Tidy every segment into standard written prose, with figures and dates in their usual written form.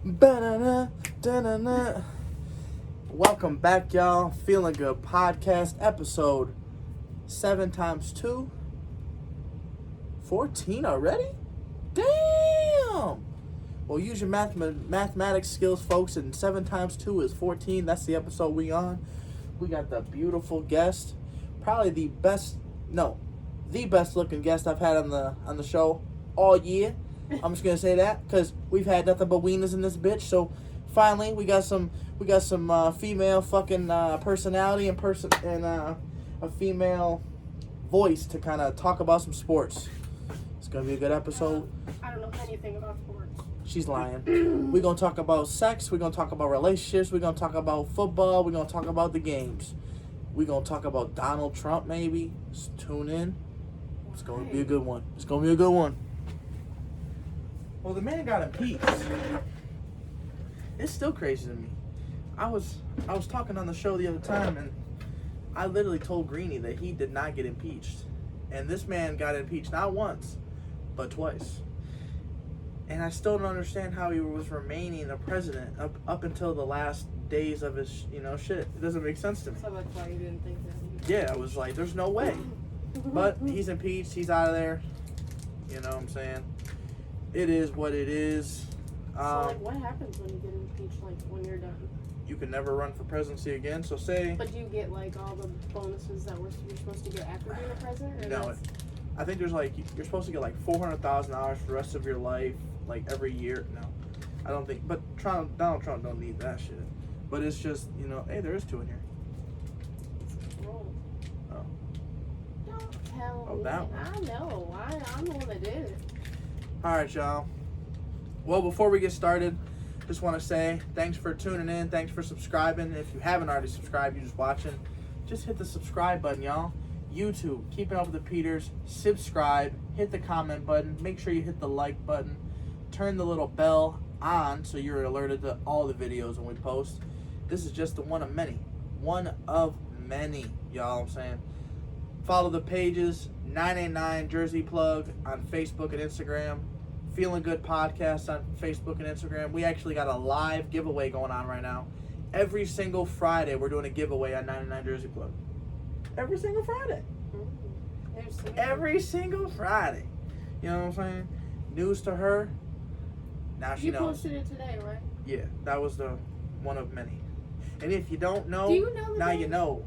Ba-na-na, da-na-na. Welcome back, y'all. Feeling Good Podcast, episode 7 times 2. 14 already? Damn! Well, use your mathematics skills, folks, and 7 times 2 is 14. That's the episode we on. We got the beautiful guest. Probably the best looking guest I've had on the show all year. I'm just gonna say that because we've had nothing but wieners in this bitch. So finally, we got some female fucking personality and a female voice to kind of talk about some sports. It's gonna be a good episode. I don't know anything about sports. She's lying. We're gonna talk about sex. We're gonna talk about relationships. We're gonna talk about football. We're gonna talk about the games. We're gonna talk about Donald Trump. Maybe just tune in. It's gonna be a good one. It's gonna be a good one. Well, the man got impeached. It's still crazy to me. I was talking on the show the other time, and I literally told Greeny that he did not get impeached. And this man got impeached not once, but twice. And I still don't understand how he was remaining a president up until the last days of his, shit. It doesn't make sense to me. So that's why you didn't think that? Yeah, I was like, there's no way. But he's impeached. He's out of there. You know what I'm saying? It is what it is. So, what happens when you get impeached, when you're done? You can never run for presidency again, so say... But do you get, all the bonuses that you're supposed to get after being a president? Or No, I think there's, you're supposed to get, $400,000 for the rest of your life, every year. No, I don't think... But Donald Trump don't need that shit. But it's just, hey, there is 2 in here. Roll. Oh. Don't tell me. That one. I know. I'm the one that did it. Alright, y'all. Well, before we get started, just want to say thanks for tuning in. Thanks for subscribing. If you haven't already subscribed, you're just watching, just hit the subscribe button, y'all. YouTube, Keeping Up with the Peters, subscribe, hit the comment button, make sure you hit the like button, turn the little bell on so you're alerted to all the videos when we post. This is just the one of many. One of many, y'all, I'm saying. Follow the pages, 989 Jersey Plug on Facebook and Instagram. Feeling Good Podcast on Facebook and Instagram. We actually got a live giveaway going on right now. Every single Friday, we're doing a giveaway on 99 Jersey Plug. Every single Friday. Every single Friday. You know what I'm saying? News to her. Now she knows. You posted it today, right? Yeah, that was the one of many. And if you don't know, do you know now you know.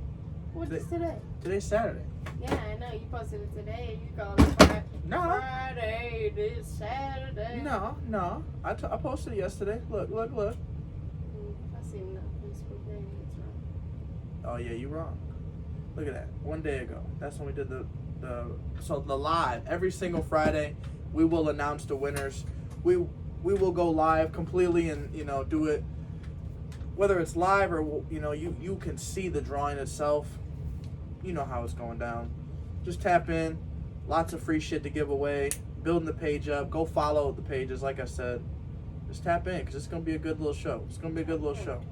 What is today? Today's Saturday. Yeah, I know. You posted it today. You called it Friday. No. Friday, this Saturday. No. I posted it yesterday. Look. I seen that Facebook name. It's wrong. Oh, yeah, you wrong. Look at that. 1 day ago. That's when we did the live. Every single Friday, we will announce the winners. We will go live completely and, do it. Whether it's live or, you can see the drawing itself. You know how it's going down. Just tap in. Lots of free shit to give away. Building the page up. Go follow the pages, like I said. Just tap in because it's going to be a good little show. It's going to be a good little show.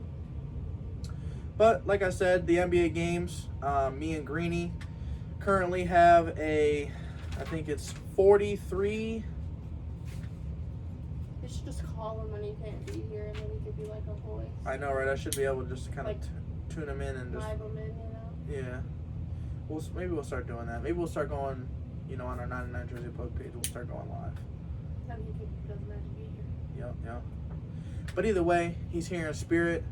But, like I said, the NBA games, me and Greeny currently have I think it's 43. You should just call him when he can't be here and then he could be like a voice. I know, right? I should be able to just kind of tune him in and just... Live him in, Yeah. Maybe we'll start doing that. Maybe we'll start going, on our 99 Jersey Plug page. We'll start going live. Then he doesn't have to be here. Yep. But either way, he's here in spirit.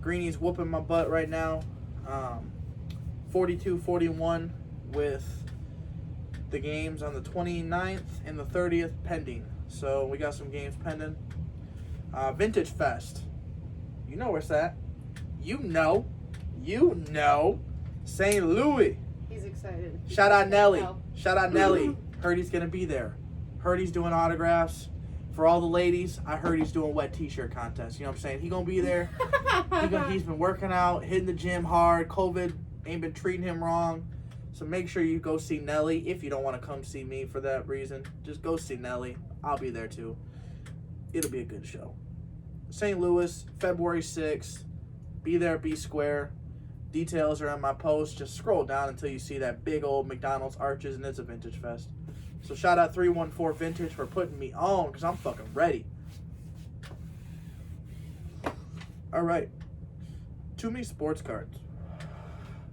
Greeny's whooping my butt right now. 42-41 with the games on the 29th and the 30th pending. So we got some games pending. Vintage Fest. You know where it's at. You know. St. Louis. He's excited. Shout out Nelly. Heard he's going to be there. Heard he's doing autographs. For all the ladies, I heard he's doing wet t-shirt contest. You know what I'm saying? He going to be there. He's been working out, hitting the gym hard. COVID ain't been treating him wrong. So make sure you go see Nelly. If you don't want to come see me for that reason, just go see Nelly. I'll be there too. It'll be a good show. St. Louis, February 6th. Be there, be square. Details are on my post. Just scroll down until you see that big old McDonald's arches, and it's a Vintage Fest. So shout out 314 Vintage for putting me on, because I'm fucking ready. All right. Too many sports cards.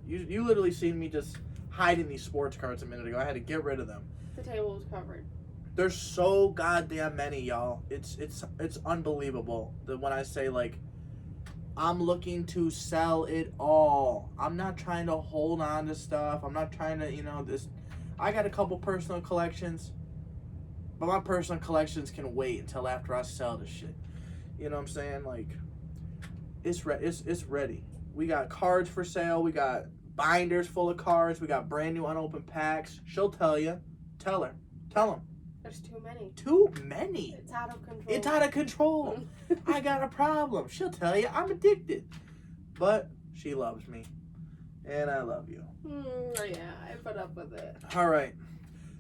You literally seen me just hiding these sports cards a minute ago. I had to get rid of them. The table was covered. There's so goddamn many, y'all. It's unbelievable that when I say, like, I'm looking to sell it all. I'm not trying to hold on to stuff. I'm not trying to, this. I got a couple personal collections, but my personal collections can wait until after I sell this shit. You know what I'm saying? Like, it's ready. We got cards for sale. We got binders full of cards. We got brand new unopened packs. She'll tell you. Tell her. Tell them. There's too many. Too many. It's out of control. It's out of control. I got a problem. She'll tell you I'm addicted. But she loves me. And I love you. Yeah, I put up with it. All right.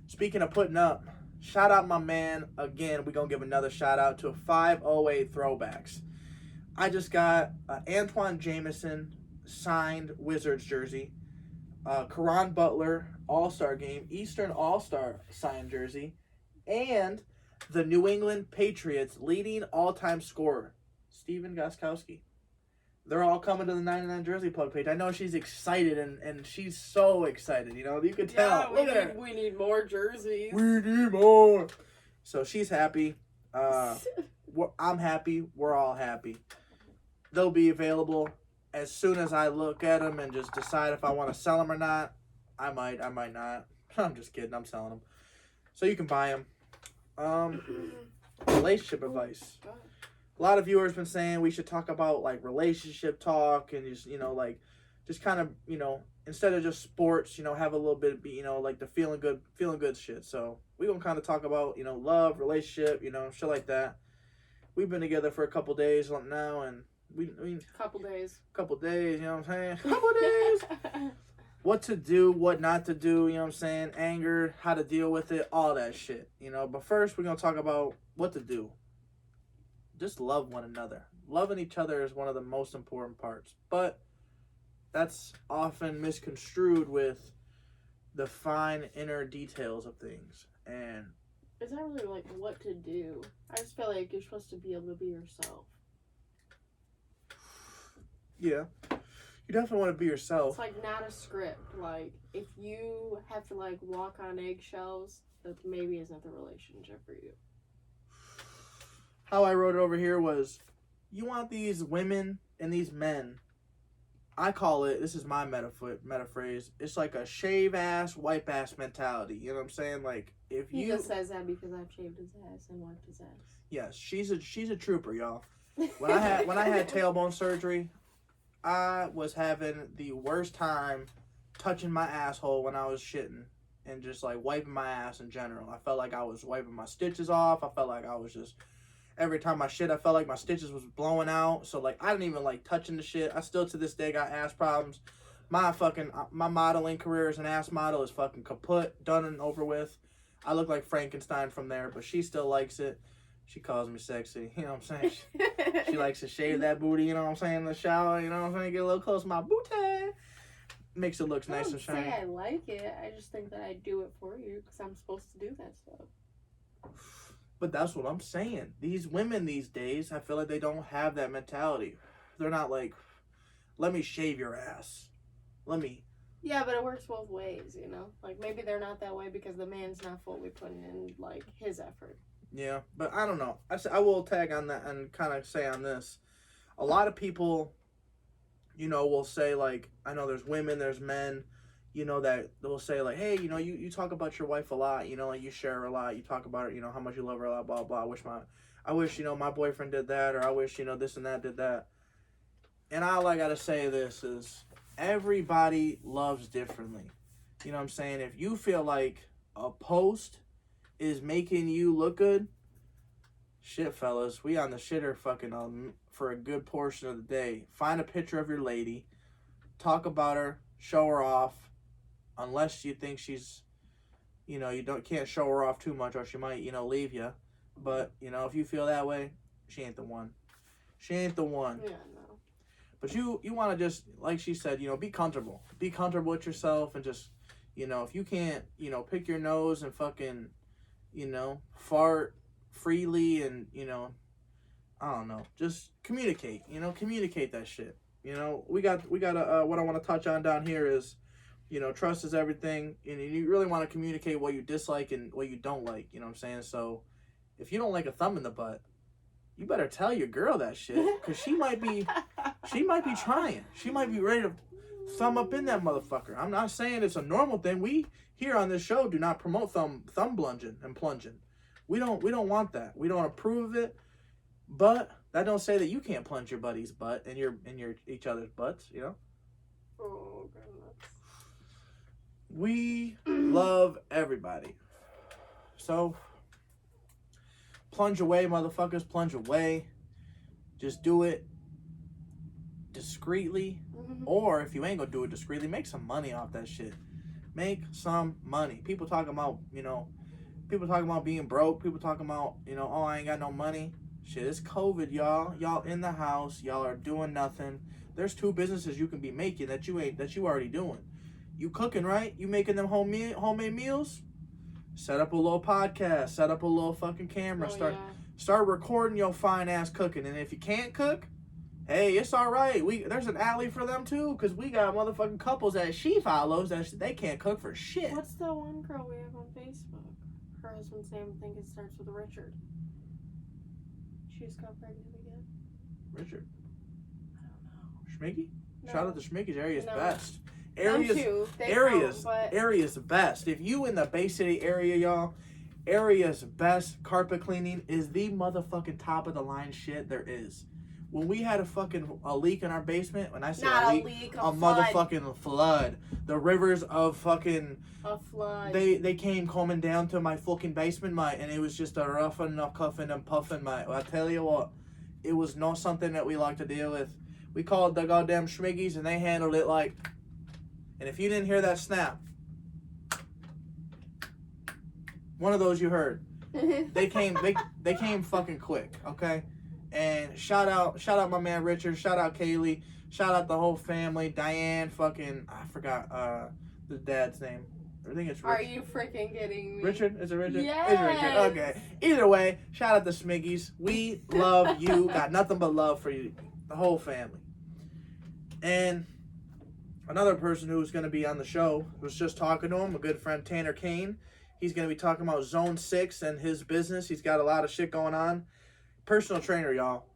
Speaking of putting up, shout out my man. Again, we're going to give another shout out to 508 Throwbacks. I just got Antoine Jameson signed Wizards jersey. Karan Butler All-Star Game Eastern All-Star signed jersey. And the New England Patriots leading all-time scorer, Steven Gostkowski. They're all coming to the 99 Jersey Plug page. I know she's excited, and she's so excited. You can tell. Yeah, we need more jerseys. We need more. So she's happy. I'm happy. We're all happy. They'll be available as soon as I look at them and just decide if I want to sell them or not. I might not. I'm just kidding. I'm selling them. So you can buy them. Relationship advice. A lot of viewers been saying we should talk about like relationship talk and just kind of, instead of just sports, have a little bit of, like the feeling good shit. So we gonna kind of talk about, love, relationship, shit like that. We've been together for a couple days now, and we couple days, you know what I'm saying? Couple days. What to do, what not to do, you know what I'm saying? Anger, how to deal with it, all that shit, But first, we're going to talk about what to do. Just love one another. Loving each other is one of the most important parts. But that's often misconstrued with the fine inner details of things. And it's not really like what to do. I just feel like you're supposed to be able to be yourself. Yeah. You definitely want to be yourself. It's like not a script. Like if you have to like walk on eggshells, that maybe isn't the relationship for you. How I wrote it over here was, you want these women and these men. I call it, this is my metaphrase. It's like a shave ass, wipe ass mentality. You know what I'm saying? Like if he just says that because I've shaved his ass and wiped his ass. Yes, she's a trooper, y'all. When I had tailbone surgery, I was having the worst time touching my asshole when I was shitting and just like wiping my ass in general. I felt like I was wiping my stitches off. I felt like I was just, every time I shit, I felt like my stitches was blowing out. So like I didn't even like touching the shit. I still to this day got ass problems. My modeling career as an ass model is fucking kaput, done and over with. I look like Frankenstein from there, but she still likes it. She calls me sexy, you know what I'm saying? She likes to shave that booty, you know what I'm saying, in the shower, you know what I'm saying? Get a little close to my booty. Makes it look nice and shiny. I don't say I like it. I just think that I do it for you because I'm supposed to do that stuff. But that's what I'm saying. These women these days, I feel like they don't have that mentality. They're not like, let me shave your ass. Yeah, but it works both ways, Like maybe they're not that way because the man's not fully putting in like his effort. Yeah, but I don't know. I will tag on that and kind of say on this. A lot of people, will say, like, I know there's women, there's men, that they'll say, like, hey, you talk about your wife a lot, like, you share her a lot, you talk about her, how much you love her a lot, blah, blah. I wish, my boyfriend did that, or I wish, this and that did that. And all I got to say this is, everybody loves differently. You know what I'm saying? If you feel like a post is making you look good, shit, fellas, we on the shitter fucking for a good portion of the day. Find a picture of your lady, talk about her, show her off, unless you think she's, you can't show her off too much or she might, leave you. But, if you feel that way, she ain't the one. Yeah, no. But you want to just, like she said, be comfortable. Be comfortable with yourself and just, if you can't, pick your nose and fucking, fart freely and, I don't know. Just communicate. You know, communicate that shit. You know, we got what I want to touch on down here is, you know, trust is everything, and you really want to communicate what you dislike and what you don't like. You know what I'm saying? So, if you don't like a thumb in the butt, you better tell your girl that shit, because she might be trying. She might be ready to thumb up in that motherfucker. I'm not saying it's a normal thing. We here on this show do not promote thumb plunging and plunging. We don't want that. We don't approve of it. But that don't say that you can't plunge your buddy's butt and your each other's butts. You know. Oh goodness. We love everybody. So plunge away, motherfuckers. Plunge away. Just do it discreetly. Or if you ain't gonna do it discreetly, make some money off that shit. Make some money. People talking about, you know, being broke. People talking about, you know, oh, I ain't got no money. Shit, it's COVID, y'all. Y'all in the house. Y'all are doing nothing. There's 2 businesses you can be making that you already doing. You cooking, right? You making them homemade meals? Set up a little podcast. Set up a little fucking camera. Start recording your fine ass cooking. And if you can't cook, hey, it's all right. There's an alley for them too, because we got motherfucking couples that she follows that they can't cook for shit. What's the one girl we have on Facebook? Her husband's name, I think it starts with Richard. She just got pregnant again. Richard? I don't know. Schmiggy? No. Shout out to Schmiggy's Area's No. best. Area's best. If you in the Bay City area, y'all, Area's best carpet cleaning is the motherfucking top of the line shit there is. When we had a leak in our basement, when I say Not a leak, a flood. motherfucking flood. The rivers of fucking A flood. They came coming down to my fucking basement, and it was just a roughing and a cuffing and puffing, I tell you what, it was not something that we like to deal with. We called the goddamn Schmiggies, and they handled it like. And if you didn't hear that snap, one of those you heard. They came fucking quick, okay? And shout out my man Richard, shout out Kaylee, shout out the whole family, Diane, fucking, I forgot the dad's name. I think it's Richard. Are you freaking kidding me? Richard? Is it Richard? Yes. It's Richard. Okay. Either way, shout out the Smiggies. We love you. Got nothing but love for you, the whole family. And another person who's going to be on the show, was just talking to him, a good friend, Tanner Kain. He's going to be talking about Zone 6 and his business. He's got a lot of shit going on. Personal trainer, y'all.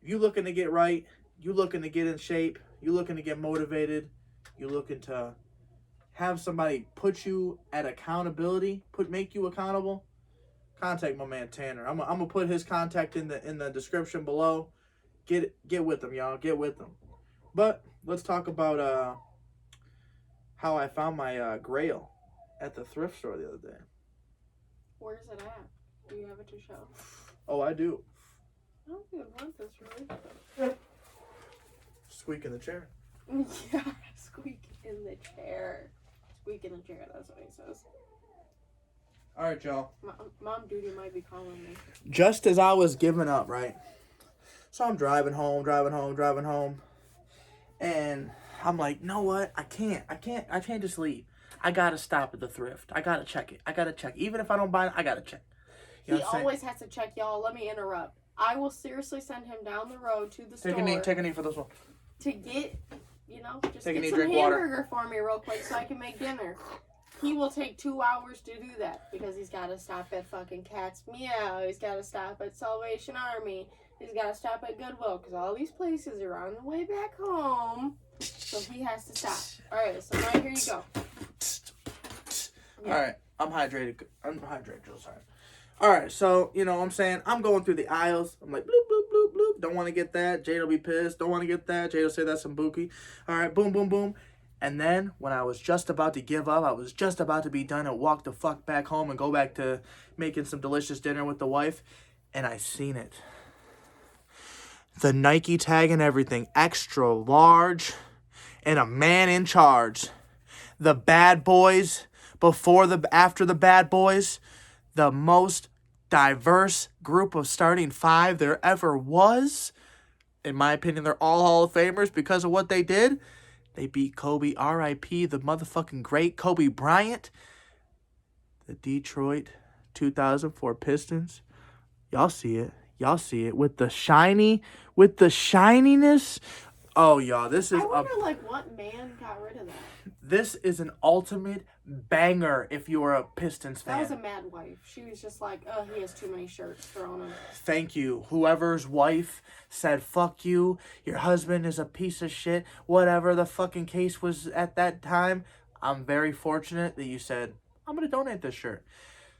You looking to get right. You looking to get in shape. You looking to get motivated. You looking to have somebody put you at accountability, make you accountable. Contact my man Tanner. I'm gonna put his contact in the description below. Get with him, y'all. Get with him. But let's talk about how I found my Grail at the thrift store the other day. Where's it at? Do you have it to show? Oh, I do. I don't even want this really. Squeak in the chair. Yeah, squeak in the chair. Squeak in the chair, that's what he says. All right, y'all. Mom duty might be calling me. Just as I was giving up, right? So I'm driving home. And I'm like, know what? I can't just leave. I gotta stop at the thrift. I gotta check it. Even if I don't buy it, I gotta check. You know he always has to check, y'all. Let me interrupt. I will seriously send him down the road to the store. Take a knee for this one. To get, just Take a get knee, some drink hamburger for me real quick so I can make dinner. He will take 2 hours to do that because he's got to stop at fucking Cat's Meow. He's got to stop at Salvation Army. He's got to stop at Goodwill because all these places are on the way back home. So he has to stop. All right, so now here you go. Yeah. All right, I'm hydrated, Joe. Sorry. All right, so, you know what I'm saying? I'm going through the aisles. I'm like, bloop, bloop, bloop, bloop. Don't want to get that. Jade'll be pissed. Don't want to get that. Jade'll say that's some bookie. All right, boom, boom, boom. And then when I was just about to give up, I was just about to be done and walk the fuck back home and go back to making some delicious dinner with the wife, and I seen it. The Nike tag and everything, extra large, and a man in charge. The Bad Boys, after the Bad Boys, the most diverse group of starting 5 there ever was. In my opinion, they're all Hall of Famers because of what they did. They beat Kobe, R.I.P., the motherfucking great Kobe Bryant. The Detroit 2004 Pistons. Y'all see it. Y'all see it with the shininess. Oh, y'all, this is I wonder, like, what man got rid of that? This is an ultimate banger if you're a Pistons fan. That was a mad wife. She was just like, oh, he has too many shirts thrown him. Thank you. Whoever's wife said, fuck you, your husband is a piece of shit, whatever the fucking case was at that time, I'm very fortunate that you said, I'm going to donate this shirt.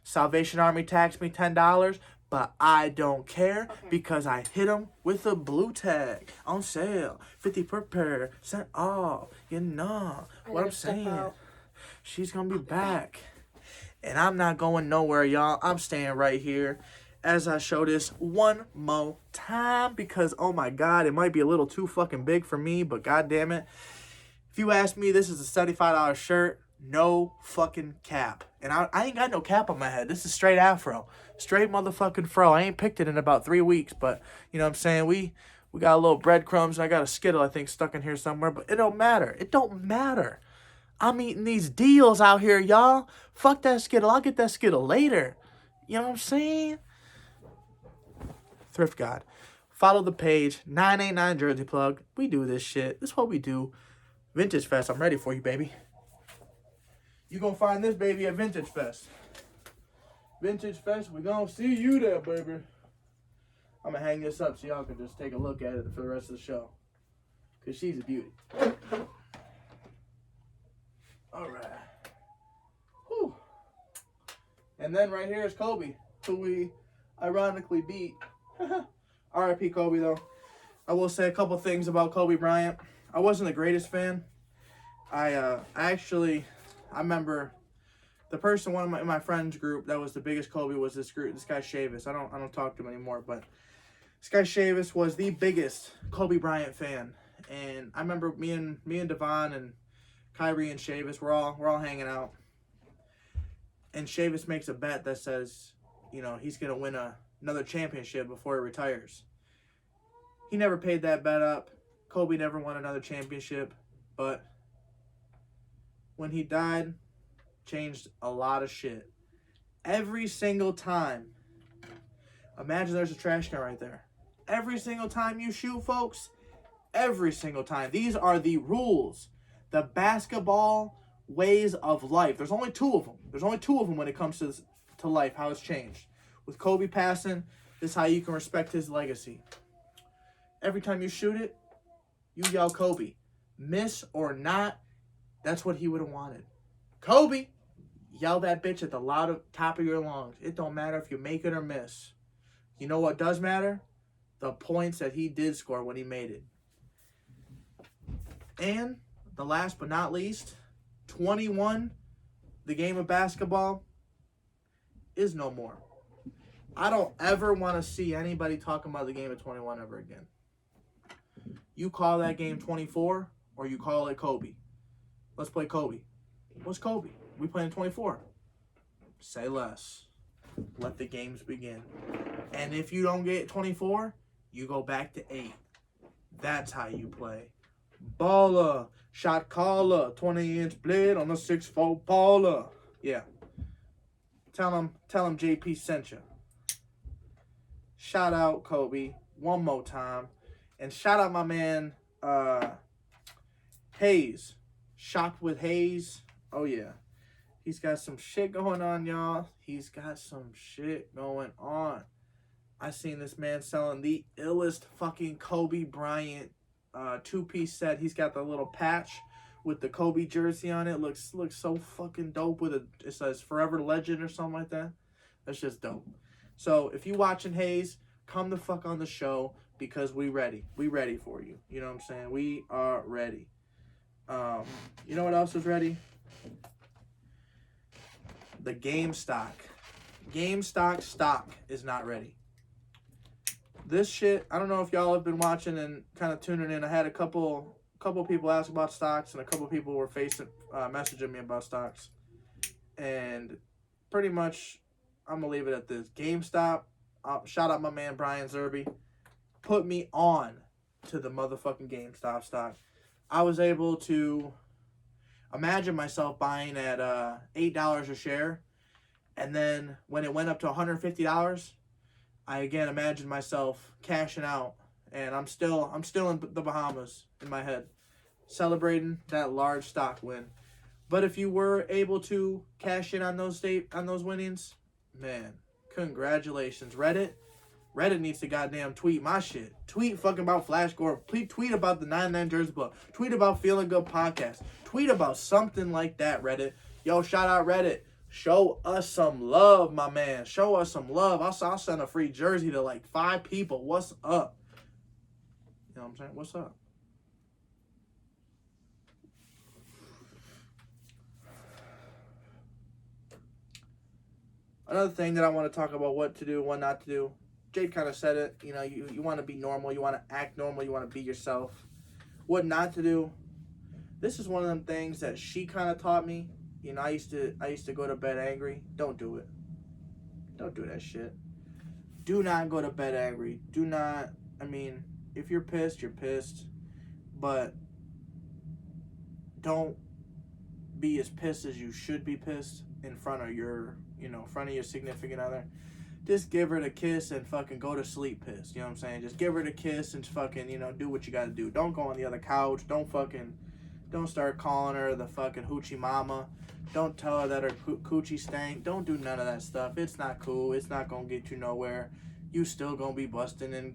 Salvation Army taxed me $10, but I don't care because I hit them with a blue tag on sale. 50% off. You know what I'm saying. She's going to be back. And I'm not going nowhere, y'all. I'm staying right here as I show this one more time because, oh my God, it might be a little too fucking big for me, but God damn it. If you ask me, this is a $75 shirt. No fucking cap. And I ain't got no cap on my head. This is straight afro. Straight motherfucking fro. I ain't picked it in about 3 weeks, but you know what I'm saying? We got a little breadcrumbs and I got a Skittle, I think, stuck in here somewhere, but it don't matter. It don't matter. I'm eating these deals out here, y'all. Fuck that Skittle. I'll get that Skittle later. You know what I'm saying? Thrift God. Follow the page. 989 Jersey Plug. We do this shit. This is what we do. Vintage Fest. I'm ready for you, baby. You gonna find this baby at Vintage Fest. Vintage Fest, we gonna see you there, baby. I'm gonna hang this up so y'all can just take a look at it for the rest of the show. Cause she's a beauty. Alright. Whew. And then right here is Kobe, who we ironically beat. R.I.P. Kobe though. I will say a couple things about Kobe Bryant. I wasn't the greatest fan. I remember the person, one of my friends group that was the biggest Kobe was this guy Chavis. I don't talk to him anymore, but this guy Chavis was the biggest Kobe Bryant fan. And I remember me and Devon and Kyrie and Chavis, we're all hanging out. And Chavis makes a bet that says, you know, he's gonna win another championship before he retires. He never paid that bet up. Kobe never won another championship, but when he died, changed a lot of shit. Every single time. Imagine there's a trash can right there. Every single time you shoot, folks. Every single time. These are the rules. The basketball ways of life. There's only two of them. There's only two of them when it comes to life, how it's changed. With Kobe passing, this is how you can respect his legacy. Every time you shoot it, you yell Kobe. Miss or not, that's what he would have wanted. Kobe, yell that bitch at the loud top of your lungs. It don't matter if you make it or miss. You know what does matter? The points that he did score when he made it. And the last but not least, 21, the game of basketball, is no more. I don't ever want to see anybody talking about the game of 21 ever again. You call that game 24 or you call it Kobe. Let's play Kobe. What's Kobe? We playing 24. Say less. Let the games begin. And if you don't get 24, you go back to 8. That's how you play. Baller, shot caller, 20-inch blade on a 6'4" baller. Yeah. Tell him JP sent you. Shout out Kobe one more time. And shout out my man Hayes. Shocked with Hayes. Oh yeah. He's got some shit going on, y'all. He's got some shit going on. I seen this man selling the illest fucking Kobe Bryant 2-piece set. He's got the little patch with the Kobe jersey on it. Looks so fucking dope with it says Forever Legend or something like that. That's just dope. So if you watching Hayes, come the fuck on the show because we ready. We ready for you. You know what I'm saying? We are ready. You know what else is ready? The GameStop. GameStop stock is not ready. This shit, I don't know if y'all have been watching and kind of tuning in. I had a couple people ask about stocks and a couple people were messaging me about stocks. And pretty much, I'm going to leave it at this. GameStop, shout out my man Brian Zerby, put me on to the motherfucking GameStop stock. I was able to imagine myself buying at $8 a share. And then when it went up to $150, I again imagine myself cashing out, and I'm still in the Bahamas in my head, celebrating that large stock win. But if you were able to cash in on those winnings, man, congratulations, Reddit. Reddit needs to goddamn tweet my shit. Tweet fucking about Flash Gordon. Tweet about the 99 Jersey Club. Tweet about Feeling Good Podcast. Tweet about something like that, Reddit. Yo, shout out Reddit. Show us some love, my man. Show us some love. I'll send a free jersey to like 5 people. What's up? You know what I'm saying? What's up? Another thing that I want to talk about, what to do, what not to do. Jade kind of said it. You know, you want to be normal. You want to act normal. You want to be yourself. What not to do. This is one of them things that she kind of taught me. You know, I used to go to bed angry. Don't do it. Don't do that shit. Do not go to bed angry. Do not. I mean, if you're pissed, you're pissed. But don't be as pissed as you should be pissed in front of your, front of your significant other. Just give her the kiss and fucking go to sleep pissed. You know what I'm saying? Just give her the kiss and fucking, do what you gotta do. Don't go on the other couch. Don't start calling her the fucking hoochie mama. Don't tell her that her coochie stank. Don't do none of that stuff. It's not cool. It's not gonna get you nowhere. You still gonna be busting and,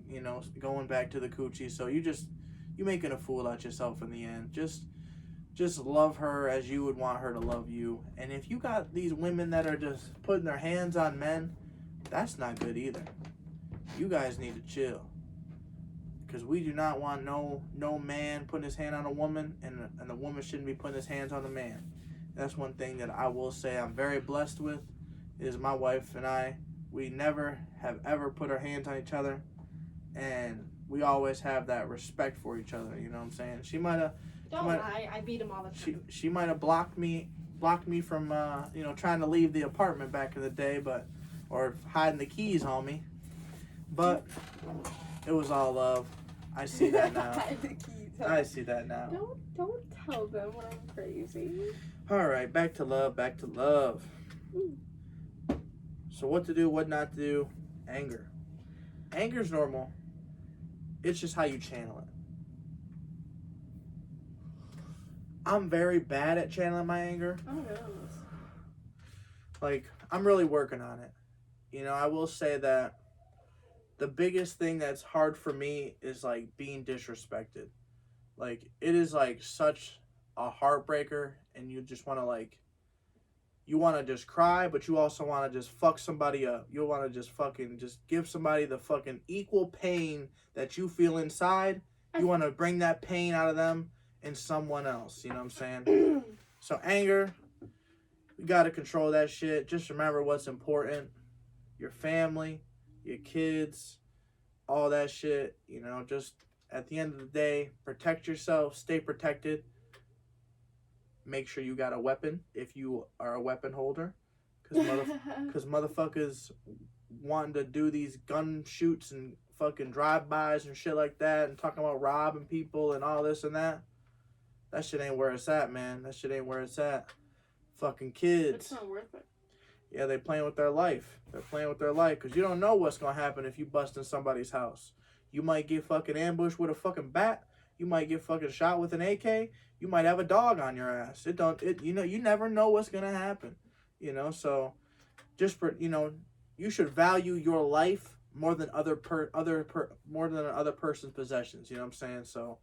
going back to the coochie. So you making a fool out yourself in the end. Just love her as you would want her to love you. And if you got these women that are just putting their hands on men, that's not good either. You guys need to chill. Because we do not want no man putting his hand on a woman, and the woman shouldn't be putting his hands on the man. That's one thing that I will say I'm very blessed with, is my wife and I, we never have ever put our hands on each other, and we always have that respect for each other, you know what I'm saying? She might have... I beat him all the time. She might have blocked me from, trying to leave the apartment back in the day, or hiding the keys on me. But it was all love. I see that now. I see that now. Don't tell them when I'm crazy. All right, back to love. So what to do, what not to do? Anger. Anger's normal. It's just how you channel it. I'm very bad at channeling my anger. Oh, no. Like, I'm really working on it. I will say that the biggest thing that's hard for me is, like, being disrespected. Like, it is, like, such a heartbreaker, and you just want to, like, you want to just cry, but you also want to just fuck somebody up. You want to just give somebody the fucking equal pain that you feel inside. You want to bring that pain out of them in someone else. You know what I'm saying? So, anger, you got to control that shit. Just remember what's important. Your family, your kids, all that shit, just at the end of the day, protect yourself, stay protected. Make sure you got a weapon if you are a weapon holder. Because motherfuckers wanting to do these gun shoots and fucking drive-bys and shit like that and talking about robbing people and all this and that. That shit ain't where it's at, man. That shit ain't where it's at. Fucking kids. It's not worth it. Yeah, they're playing with their life. They're playing with their life because you don't know what's going to happen if you bust in somebody's house. You might get fucking ambushed with a fucking bat. You might get fucking shot with an AK. You might have a dog on your ass. You never know what's going to happen. So you should value your life more than another person's possessions. You know what I'm saying? So,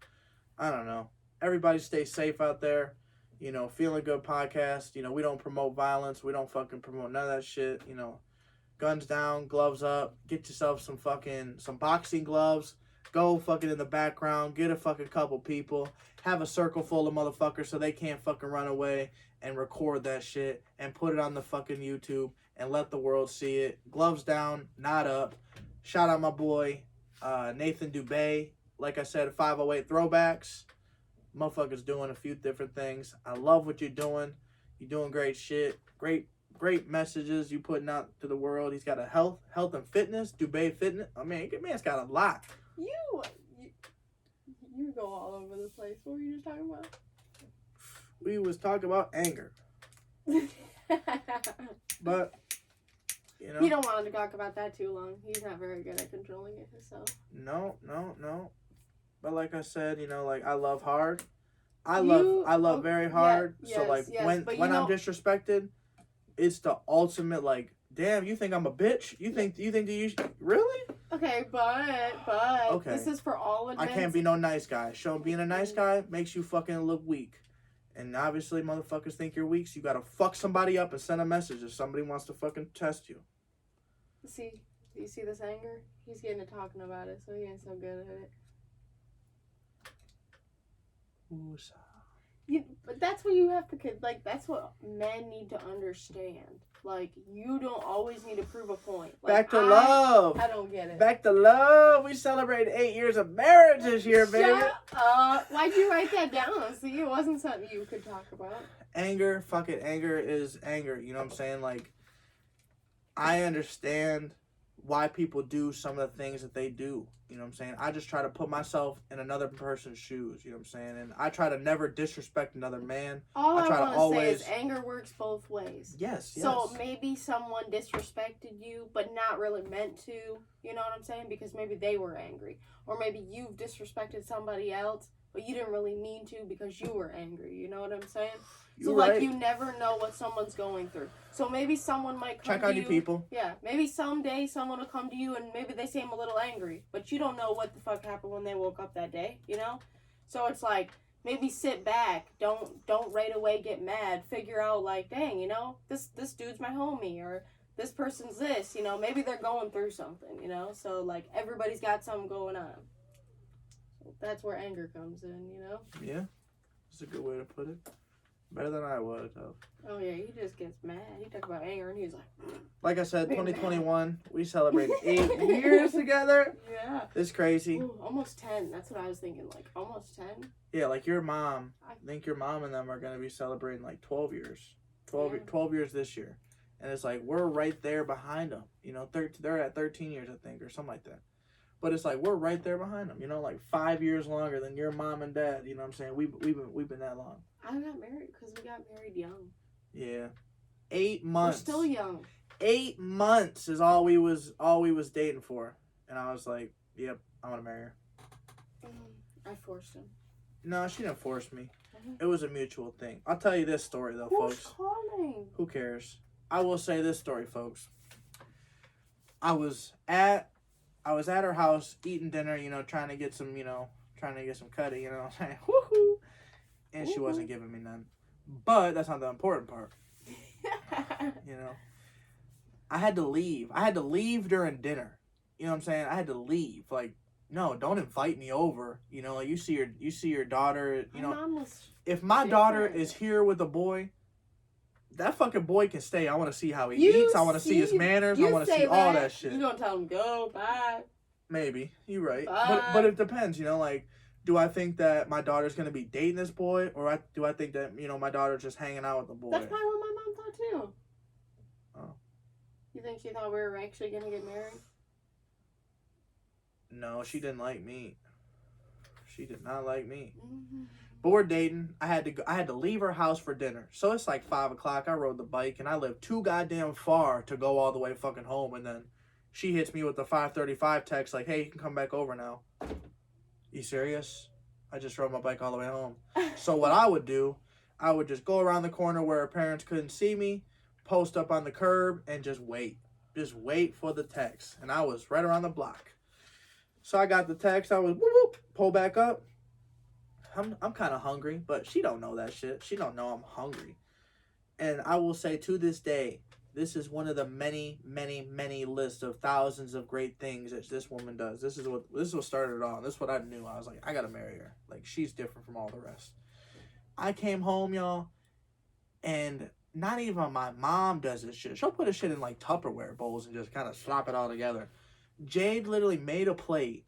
I don't know. Everybody stay safe out there. Feeling Good Podcast. We don't promote violence. We don't fucking promote none of that shit. Guns down, gloves up. Get yourself some boxing gloves. Go fucking in the background. Get a fucking couple people. Have a circle full of motherfuckers so they can't fucking run away and record that shit and put it on the fucking YouTube and let the world see it. Gloves down, not up. Shout out my boy, Nathan Dubay. Like I said, 508 Throwbacks. Motherfuckers doing a few different things. I love what you're doing. You're doing great shit. Great messages you putting out to the world. He's got a health and fitness, Dubay Fitness. I mean, man's got a lot. You go all over the place. What were you just talking about? We was talking about anger. But You know? He don't want to talk about that too long. He's not very good at controlling it himself. No. But like I said, you know, like I love hard. I love very hard. Yeah, so like when I'm disrespected, it's the ultimate like, damn, you think I'm a bitch? You think really? Okay, but okay. This is for all admins. I can't be no nice guy. Being a nice guy makes you fucking look weak. And obviously motherfuckers think you're weak, so you gotta fuck somebody up and send a message if somebody wants to fucking test you. See, do you see this anger? He's getting to talking about it, so he ain't so good at it. But that's what you have to, like, that's what men need to understand. Like, you don't always need to prove a point. Like, back to love. I don't get it. Back to love. We celebrated 8 years of marriage this year, baby. Why'd you write that down? See, it wasn't something you could talk about. Anger, fuck it. Anger is anger. You know what I'm saying? Like, I understand why people do some of the things that they do. You know what I'm saying? I just try to put myself in another person's shoes. You know what I'm saying? And I try to never disrespect another man. All I want to say is anger works both ways. Yes. So maybe someone disrespected you, but not really meant to. You know what I'm saying? Because maybe they were angry. Or maybe you've disrespected somebody else, but you didn't really mean to because you were angry. You know what I'm saying? So, like, you never know what someone's going through. So maybe someone might come to you. Check on your people. Yeah. Maybe someday someone will come to you and maybe they seem a little angry. But you don't know what the fuck happened when they woke up that day, you know? So it's like, maybe sit back. Don't right away get mad. Figure out, like, dang, you know, this dude's my homie. Or this person's this, you know? Maybe they're going through something, you know? So, like, everybody's got something going on. So that's where anger comes in, you know? Yeah. That's a good way to put it. Better than I would, though. Oh, yeah, he just gets mad. He talk about anger, and he's like I said, 2021, we celebrated 8 years together. Yeah. It's crazy. Ooh, almost 10. That's what I was thinking, like, almost 10. Yeah, like your mom. I think your mom and them are going to be celebrating, like, 12 years. 12 years this year. And it's like, we're right there behind them. You know, they're at 13 years, I think, or something like that. But it's like, we're right there behind them. You know, like 5 years longer than your mom and dad. You know what I'm saying? We've been that long. I got married because we got married young. Yeah. 8 months. We're still young. 8 months is all we was dating for. And I was like, yep, I want to marry her. I forced him. No, she didn't force me. It was a mutual thing. I'll tell you this story, though, Who's folks. calling? Who cares? I will say this story, folks. I was at her house eating dinner, you know, trying to get some cutty, you know what I'm saying? Woohoo! And she wasn't giving me none. But that's not the important part. You know? I had to leave. I had to leave during dinner. You know what I'm saying? I had to leave. Like, no, don't invite me over. You know, like you see your daughter, you know. If my daughter is here with a boy, that fucking boy can stay. I want to see how he eats. I want to see his manners. I want to see all that shit. You gonna tell him go, bye. Maybe. You're right. But it depends, you know, like, do I think that my daughter's going to be dating this boy? Or do I think that, you know, my daughter's just hanging out with the boy? That's probably what my mom thought, too. Oh. You think she thought we were actually going to get married? No, she didn't like me. She did not like me. Mm-hmm. But we're dating. I had to leave her house for dinner. So it's like 5 o'clock. I rode the bike, and I live too goddamn far to go all the way fucking home. And then she hits me with the 5:35 text like, hey, you can come back over now. You serious? I just rode my bike all the way home. So what I would do, I would just go around the corner where her parents couldn't see me, post up on the curb, and just wait. Just wait for the text. And I was right around the block. So I got the text. I was, whoop, whoop, pull back up. I'm kind of hungry, but she don't know that shit. She don't know I'm hungry. And I will say to this day, this is one of the many, many, many lists of thousands of great things that this woman does. This is what started it all. This is what I knew. I was like, I gotta marry her. Like, she's different from all the rest. I came home, y'all, and not even my mom does this shit. She'll put this shit in like Tupperware bowls and just kind of slop it all together. Jade literally made a plate,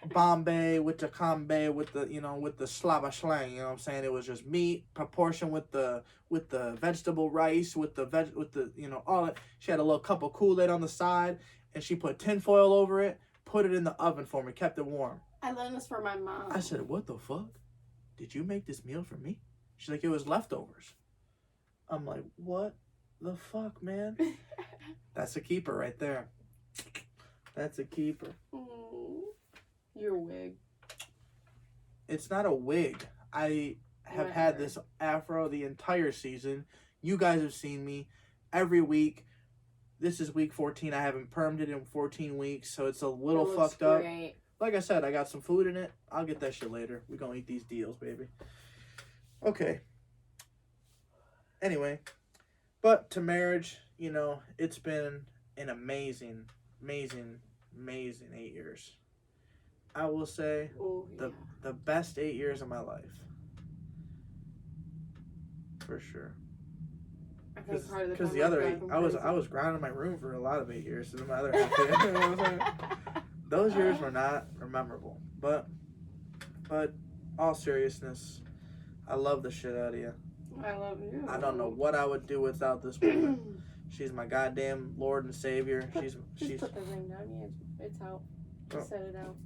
Bombay with the combe with the, you know, with the slaba slang, you know what I'm saying? It was just meat proportion with the vegetable rice, with the you know, all it. She had a little cup of Kool-Aid on the side, and she put tinfoil over it, put it in the oven for me, kept it warm. I learned this from my mom. I said, what the fuck? Did you make this meal for me? She's like, it was leftovers. I'm like, what the fuck, man? That's a keeper right there. That's a keeper. Your wig. It's not a wig. I have had this afro the entire season. You guys have seen me every week. This is week 14. I haven't permed it in 14 weeks, so it's a little fucked up. Great. Like I said, I got some food in it. I'll get that shit later. We're gonna eat these deals, baby. Okay. Anyway, but to marriage, you know, it's been an amazing 8 years. I will say the best 8 years of my life. For sure. Because the other 8, I was grounded in my room for a lot of 8 years. And my other half, you know what I'm saying? Those years were not memorable. But all seriousness, I love the shit out of you. I love you. I don't know what I would do without this woman. She's my goddamn Lord and Savior. She's put the ring down. Yeah, it's out. Just set it out.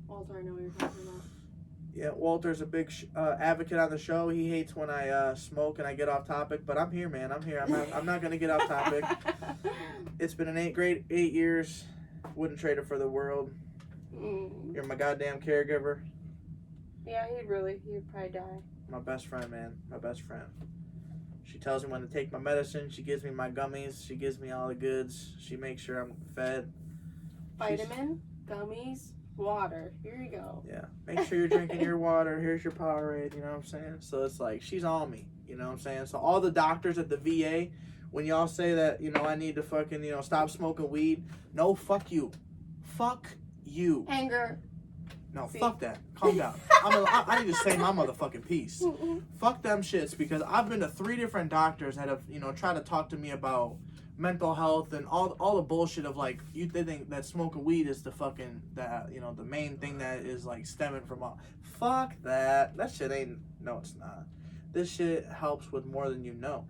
Walter, I know what you're talking about. Yeah, Walter's a big advocate on the show. He hates when I smoke and I get off topic, but I'm here, man. I'm here. I'm not gonna get off topic. It's been an great 8 years. Wouldn't trade it for the world. You're my goddamn caregiver. Yeah, he'd probably die. My best friend, man. My best friend. She tells me when to take my medicine. She gives me my gummies. She gives me all the goods. She makes sure I'm fed. Vitamin, gummies, water. Here you go. Yeah. Make sure you're drinking your water. Here's your Powerade. You know what I'm saying? So it's like, she's on me. You know what I'm saying? So all the doctors at the VA, when y'all say that, you know, I need to fucking, you know, stop smoking weed. No, fuck you. Fuck you. Anger. No, fuck that. Calm down. I need to say my motherfucking piece. Fuck them shits, because I've been to 3 different doctors that have, you know, tried to talk to me about mental health and all the bullshit of like, they think that smoking weed is the fucking, that, you know, the main thing that is like stemming from all. Fuck that. That shit ain't, no it's not. This shit helps with more than you know.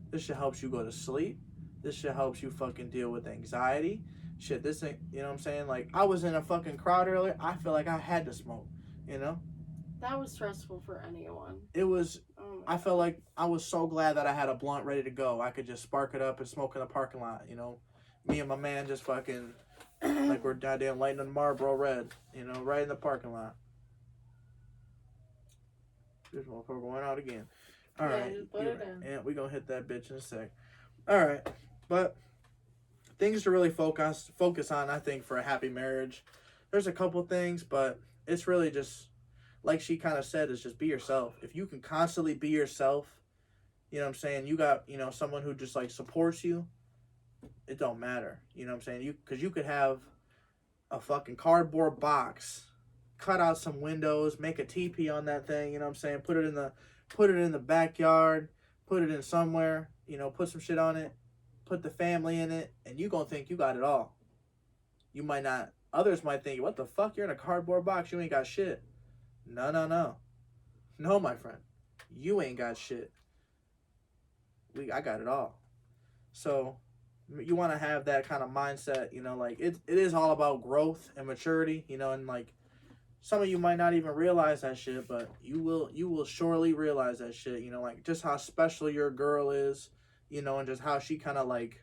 This shit helps you go to sleep. This shit helps you fucking deal with anxiety. Shit, this ain't, you know what I'm saying? Like, I was in a fucking crowd earlier. I feel like I had to smoke, you know? That was stressful for anyone. It was, I felt like I was so glad that I had a blunt ready to go. I could just spark it up and smoke in the parking lot, you know? Me and my man just fucking, like we're goddamn lighting a Marlboro Red, you know, right in the parking lot. This motherfucker going out again. All right. Just put it down. Yeah, we gonna hit that bitch in a sec. All right. But things to really focus on, I think, for a happy marriage. There's a couple things, but it's really just, like she kind of said, is just be yourself. If you can constantly be yourself, you know what I'm saying, you got, you know, someone who just like supports you, it don't matter. You know what I'm saying? Because you could have a fucking cardboard box, cut out some windows, make a teepee on that thing, you know what I'm saying, put it in the backyard, put it in somewhere, you know, put some shit on it, put the family in it, and you gonna think you got it all. You might not. Others might think, what the fuck, you're in a cardboard box, you ain't got shit. No, my friend, you ain't got shit. I got it all. So you want to have that kind of mindset, you know, like it is all about growth and maturity, you know, and like some of you might not even realize that shit, but you will surely realize that shit, you know, like just how special your girl is, you know, and just how she kind of like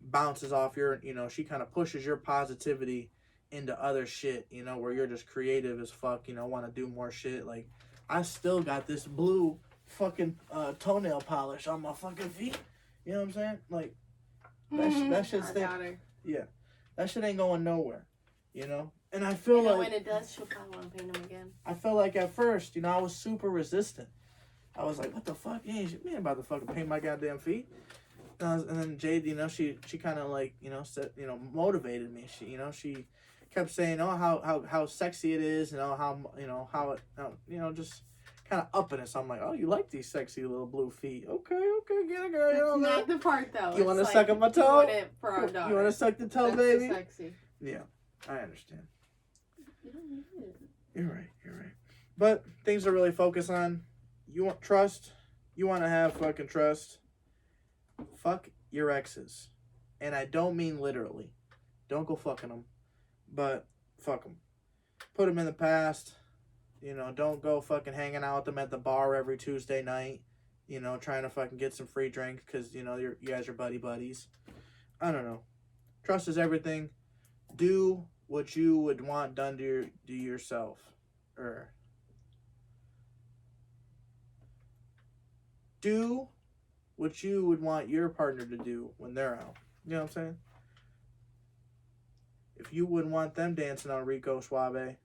bounces off your, you know, she kind of pushes your positivity into other shit, you know, where you're just creative as fuck, you know, want to do more shit. Like, I still got this blue fucking toenail polish on my fucking feet. You know what I'm saying? Like, that shit's yeah, that shit ain't going nowhere, you know? And I feel like when it does, she'll probably want to paint them again. I felt like at first, you know, I was super resistant. I was like, what the fuck? You ain't about to fucking paint my goddamn feet. And then Jade, you know, she kind of like, you know, said, you know, motivated me. She kept saying, oh, how sexy it is, you know, how it, just kind of upping it. So I'm like, oh, you like these sexy little blue feet? Okay, get it, girl. That's not the part though. You want to suck on my toe? It for our daughter. You want to suck the toe, That's baby? Sexy. Yeah, I understand. You don't need it. You're right. But things to really focus on. You want trust. You want to have fucking trust. Fuck your exes. And I don't mean literally. Don't go fucking them. But fuck them. Put them in the past. You know, don't go fucking hanging out with them at the bar every Tuesday night. You know, trying to fucking get some free drinks because, you know, you guys are buddies. I don't know. Trust is everything. Do what you would want done to yourself. Or do what you would want your partner to do when they're out. You know what I'm saying? If you wouldn't want them dancing on Rico Suave,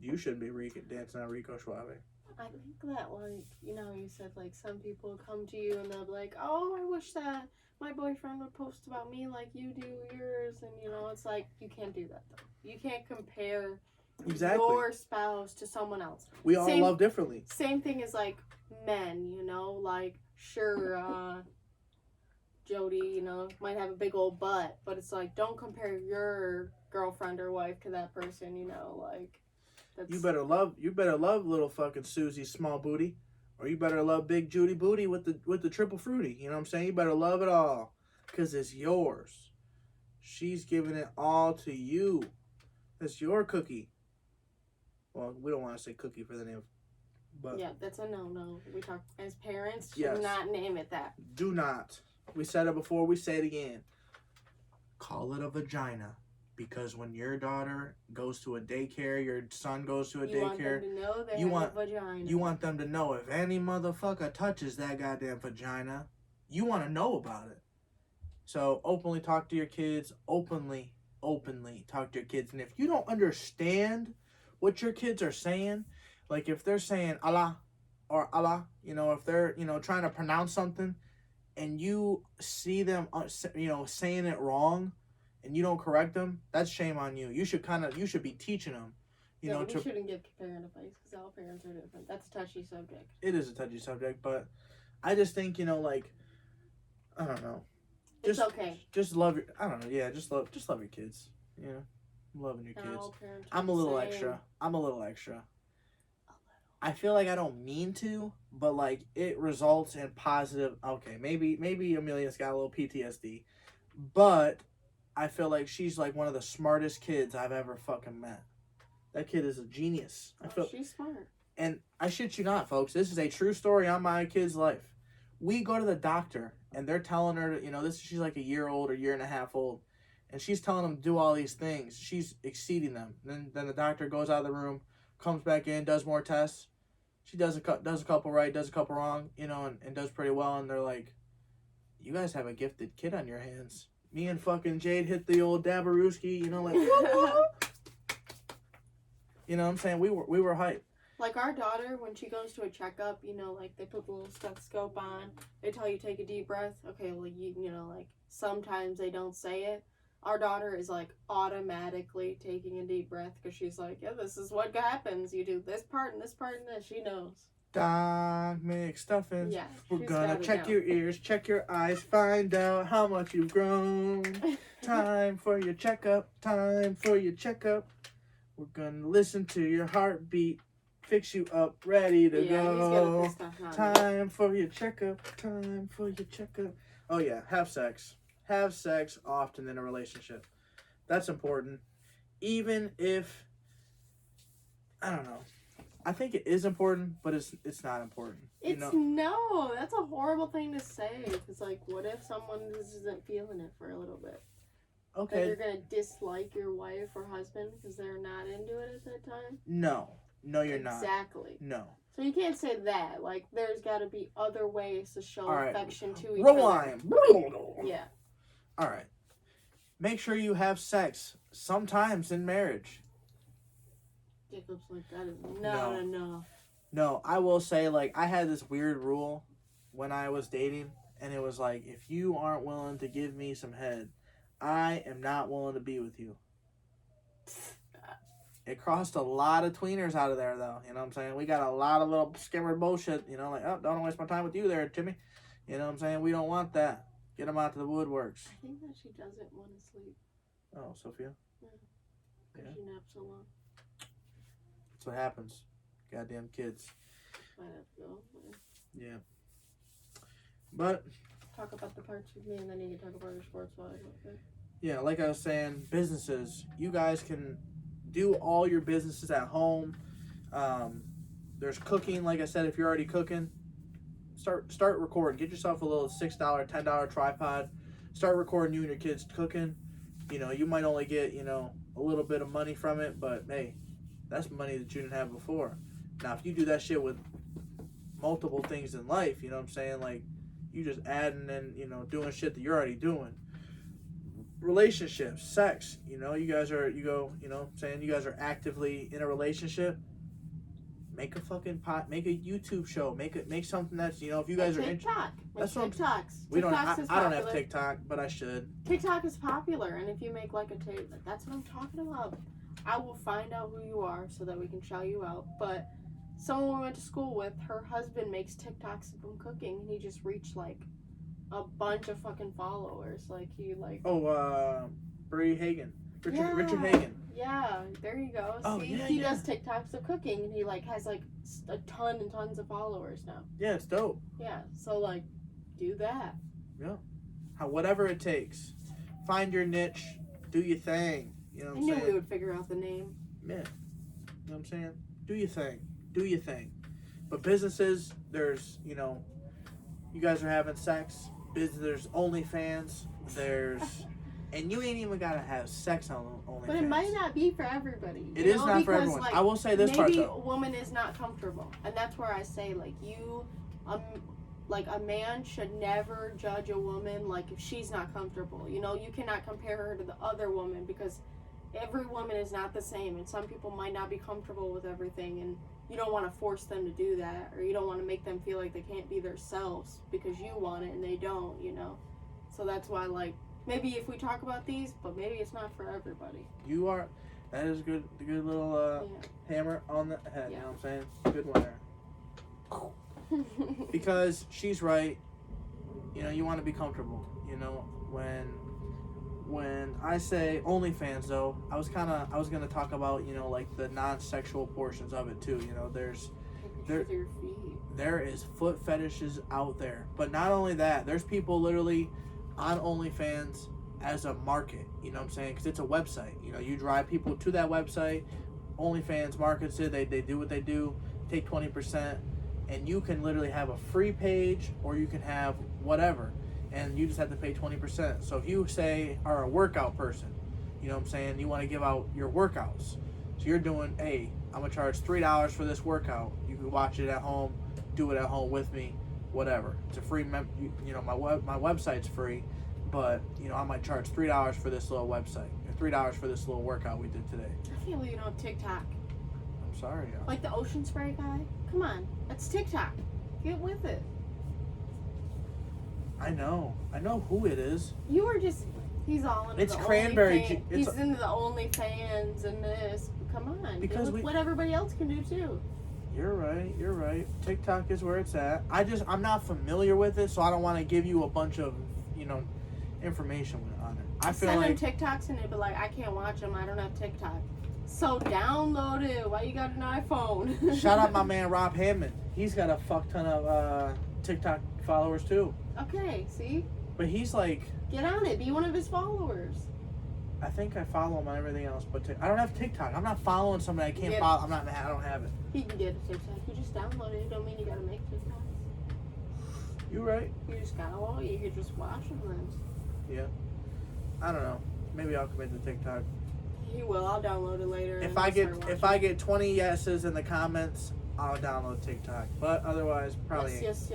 you shouldn't be dancing on Rico Suave. I think that, like, you know, you said, like, some people come to you and they'll be like, oh, I wish that my boyfriend would post about me like you do yours. And, you know, it's like, you can't do that, though. You can't compare your spouse to someone else. We all love differently. Same thing as, like, men, you know, like, sure, Jody, you know, might have a big old butt, but it's like, don't compare your girlfriend or wife to that person, you know, like, that's... You better love little fucking Susie's small booty, or you better love Big Judy booty with the triple fruity, you know what I'm saying? You better love it all, because it's yours. She's giving it all to you. It's your cookie. Well, we don't want to say cookie for the name, but... Yeah, that's a no-no. We talk as parents, should not name it that. Do not. We said it before, we say it again. Call it a vagina. Because when your daughter goes to a daycare, your son goes to a daycare, you want them to know they have a vagina. You want them to know if any motherfucker touches that goddamn vagina, you want to know about it. So openly talk to your kids. Openly talk to your kids. And if you don't understand what your kids are saying, like if they're saying Allah or Allah, you know, if they're, you know, trying to pronounce something and you see them, you know, saying it wrong, and you don't correct them, that's shame on you. You should be teaching them. You know, we shouldn't give parent advice because all parents are different. That's a touchy subject. It is a touchy subject, but I just think, you know, like, I don't know. It's okay. Just love your, I don't know, yeah, just love your kids. You know, I'm loving your kids. I'm a little extra. I feel like I don't mean to, but like it results in positive. Okay, maybe Amelia's got a little PTSD, but I feel like she's like one of the smartest kids I've ever fucking met. That kid is a genius. She's smart. And I shit you not, folks. This is a true story on my kid's life. We go to the doctor, and they're telling her, you know, she's like a year old or year and a half old, and she's telling them to do all these things. She's exceeding them. Then the doctor goes out of the room, comes back in, does more tests. She does a couple right, does a couple wrong, you know, and does pretty well. And they're like, you guys have a gifted kid on your hands. Me and fucking Jade hit the old Dabarooski, you know, like, you know what I'm saying? We were hyped. Like our daughter, when she goes to a checkup, you know, like they put the little stethoscope on, they tell you take a deep breath. Okay, well, you know, like sometimes they don't say it. Our daughter is like automatically taking a deep breath because she's like, yeah, this is what happens. You do this part and this part and this. She knows. Dog stuffing. Yeah, we're gonna check your ears, check your eyes, find out how much you've grown. Time for your checkup. We're gonna listen to your heartbeat, fix you up, ready to go. He's got this stuff on. Time for your checkup. Oh yeah, have sex often in a relationship. That's important. Even if, I don't know. I think it is important, but it's not important. No, that's a horrible thing to say. It's like, what if someone isn't feeling it for a little bit? Okay. That you're going to dislike your wife or husband because they're not into it at that time? No, you're not. Exactly. No. So you can't say that. Like, there's got to be other ways to show affection to each other. Yeah. All right. Make sure you have sex sometimes in marriage. Jacob's like, that is not enough. No, I will say, like, I had this weird rule when I was dating, and it was like, if you aren't willing to give me some head, I am not willing to be with you. It crossed a lot of tweeners out of there, though. You know what I'm saying? We got a lot of little skimmer bullshit, you know, like, oh, don't waste my time with you there, Timmy. You know what I'm saying? We don't want that. Get them out to the woodworks. I think that she doesn't want to sleep. Oh, Sophia? Yeah. Because she naps so long. That's what happens. Goddamn kids. Might have to go. Yeah. But talk about the parts with me, and then you can talk about your sports life. Okay? Yeah, like I was saying, businesses. You guys can do all your businesses at home. There's cooking. Like I said, if you're already cooking, start recording. Get yourself a little $6, $10 tripod. Start recording you and your kids cooking. You know, you might only get, you know, a little bit of money from it, but hey, that's money that you didn't have before. Now, if you do that shit with multiple things in life, you know what I'm saying? Like, you just adding and, you know, doing shit that you're already doing. Relationships, sex, you know, you guys are, you know what I'm saying? You guys are actively in a relationship. Make a fucking make a YouTube show. Make something that's, you know, if you guys are TikTok. That's what TikToks. We don't. TikToks is I don't popular. have TikTok, but I should. TikTok is popular, and if you make like a tape, that's what I'm talking about. I will find out who you are so that we can shout you out. But someone we went to school with, her husband makes TikToks of him cooking, and he just reached like a bunch of fucking followers. Like he like. Oh, Bree Hagen. Yeah. Richard Hagen. Yeah, there you go. Oh, See, yeah, he yeah. does TikToks of cooking, and he like has like a ton and tons of followers now. Yeah, it's dope. Yeah, so like, do that. Yeah. Whatever it takes. Find your niche. Do your thing. You know what I I'm knew saying? we would figure out the name. Yeah. You know what I'm saying? Do your thing. Do your thing. But businesses, there's, you know, you guys are having sex. There's OnlyFans. There's... And you ain't even gotta have sex on OnlyFans. But it might not be for everybody. It is not for everyone. Like, I will say this part maybe though. a woman is not comfortable, and that's where I say like like a man should never judge a woman like if she's not comfortable. You know, you cannot compare her to the other woman because every woman is not the same, and some people might not be comfortable with everything, and you don't want to force them to do that, or you don't want to make them feel like they can't be themselves because you want it and they don't. You know, so that's why like. Maybe if we talk about these, but maybe it's not for everybody. You are. That is good. Good little hammer on the head. Yeah. You know what I'm saying? Good winner. Because she's right. You know, you want to be comfortable. You know, when I say OnlyFans, though, I was gonna talk about, you know, like the non-sexual portions of it too. You know, there is foot fetishes out there, but not only that, there's people literally on OnlyFans as a market, you know what I'm saying? Because it's a website. You know, you drive people to that website. OnlyFans markets it. They do what they do. Take 20%, and you can literally have a free page, or you can have whatever, and you just have to pay 20%. So if you say are a workout person, you know what I'm saying? You want to give out your workouts. So you're doing, hey, I'm gonna charge $3 for this workout. You can watch it at home, do it at home with me. Whatever, it's a free you know, my website's free, but you know, I might charge $3 for this little website, or $3 for this little workout we did today. I can't believe you don't have TikTok. I'm sorry, y'all. Like the ocean spray guy? Come on, that's TikTok. Get with it. I know who it is. You were just, he's all into It's the cranberry OnlyFans. He's into the OnlyFans and this. Come on, because do what everybody else can do too. You're right. TikTok is where it's at. I'm not familiar with it, so I don't want to give you a bunch of, you know, information on it. I feel Send like them TikToks and they'd be like, I can't watch them. I don't have TikTok. So download it. Why you got an iPhone? Shout out my man Rob Hammond. He's got a fuck ton of TikTok followers too. Okay, see? But he's like, get on it. Be one of his followers. I think I follow him on everything else, but I don't have TikTok. I'm not following somebody I can't follow. I don't have it. You can get a TikTok. You just download it. It don't mean you gotta make TikToks. You right. You just gotta watch. You can just watch them then. Yeah. I don't know. Maybe I'll commit to TikTok. You will. I'll download it later. If I get 20 yeses in the comments, I'll download TikTok. But otherwise, probably yes.